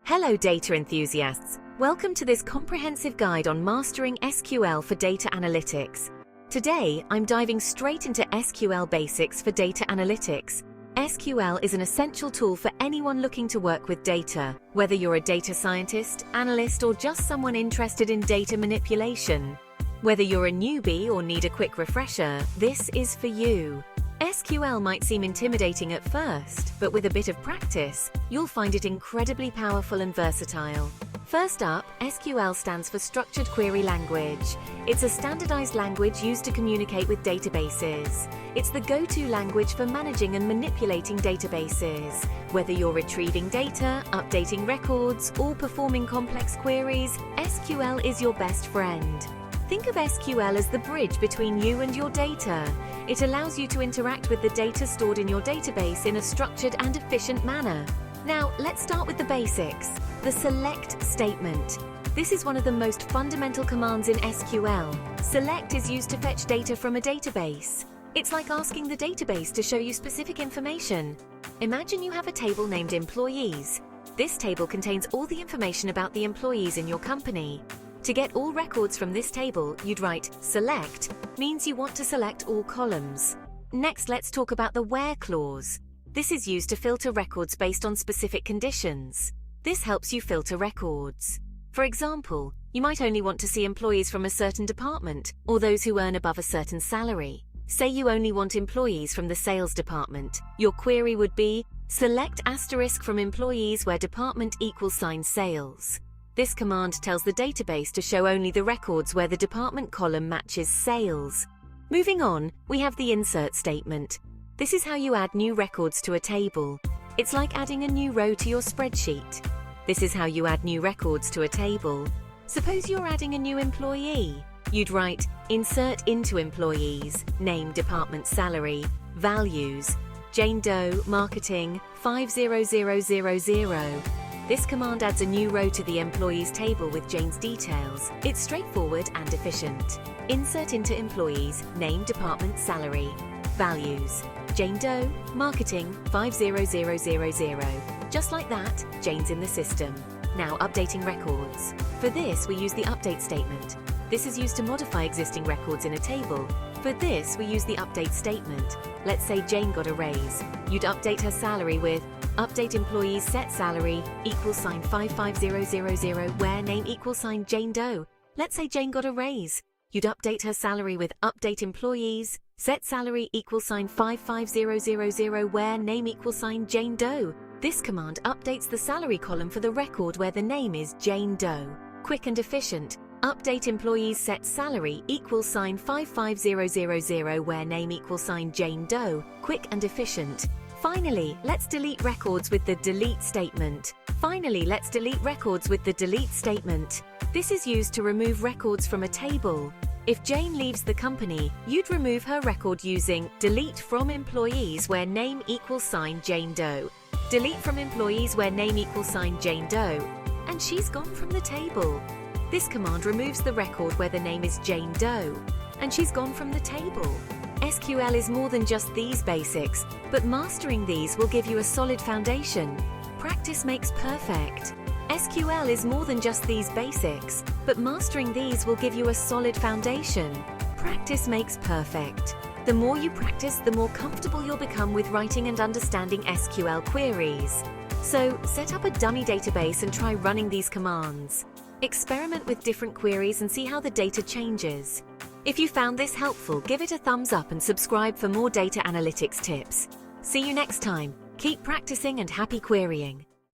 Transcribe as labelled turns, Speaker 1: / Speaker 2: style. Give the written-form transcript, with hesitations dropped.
Speaker 1: Hello data enthusiasts, welcome to this comprehensive guide on mastering SQL for data analytics. Today, I'm diving straight into SQL basics for data analytics. SQL is an essential tool for anyone looking to work with data, whether you're a data scientist, analyst, or just someone interested in data manipulation. Whether you're a newbie or need a quick refresher, this is for you. SQL might seem intimidating at first, but with a bit of practice, you'll find it incredibly powerful and versatile. First up, SQL stands for Structured Query Language. It's a standardized language used to communicate with databases. It's the go-to language for managing and manipulating databases. Whether you're retrieving data, updating records, or performing complex queries, SQL is your best friend. Think of SQL as the bridge between you and your data. It allows you to interact with the data stored in your database in a structured and efficient manner. Now, let's start with the basics. The select statement. This is one of the most fundamental commands in SQL. Select is used to fetch data from a database. It's like asking the database to show you specific information. Imagine you have a table named Employees. This table contains all the information about the employees in your company. To get all records from this table, you'd write select, means you want to select all columns. Next, let's talk about the where clause. This is used to filter records based on specific conditions. This helps you filter records. For example, you might only want to see employees from a certain department or those who earn above a certain salary. Say you only want employees from the sales department. Your query would be select asterisk from employees where department equals sign sales. This command tells the database to show only the records where the department column matches sales. Moving on, we have the insert statement. This is how you add new records to a table. It's like adding a new row to your spreadsheet. This is how you add new records to a table. Suppose you're adding a new employee. You'd write insert into employees, name, department, salary, values, Jane Doe, marketing, 50000. This command adds a new row to the employees table with Jane's details. It's straightforward and efficient. Insert into employees, name, department, salary, values, Jane Doe, marketing, 50000. Just like that, Jane's in the system. Now updating records. For this, we use the update statement. This is used to modify existing records in a table. For this, we use the update statement. Let's say Jane got a raise. You'd update her salary with update employees set salary equals sign 55000 where name equals sign Jane Doe. Let's say Jane got a raise. You'd update her salary with update employees set salary equals sign 55000 where name equals sign Jane Doe. This command updates the salary column for the record where the name is Jane Doe. Quick and efficient. Update employees set salary equals sign 55000 where name equals sign Jane Doe. Quick and efficient. Finally, let's delete records with the delete statement. This is used to remove records from a table. If Jane leaves the company, you'd remove her record using delete from employees where name equals sign Jane Doe. Delete from employees where name equals sign Jane Doe. And she's gone from the table. This command removes the record where the name is Jane Doe. And she's gone from the table. SQL is more than just these basics, but mastering these will give you a solid foundation. Practice makes perfect. SQL is more than just these basics, but mastering these will give you a solid foundation. Practice makes perfect. The more you practice, the more comfortable you'll become with writing and understanding SQL queries. So, set up a dummy database and try running these commands. Experiment with different queries and see how the data changes. If you found this helpful, give it a thumbs up and subscribe for more data analytics tips. See you next time. Keep practicing and happy querying.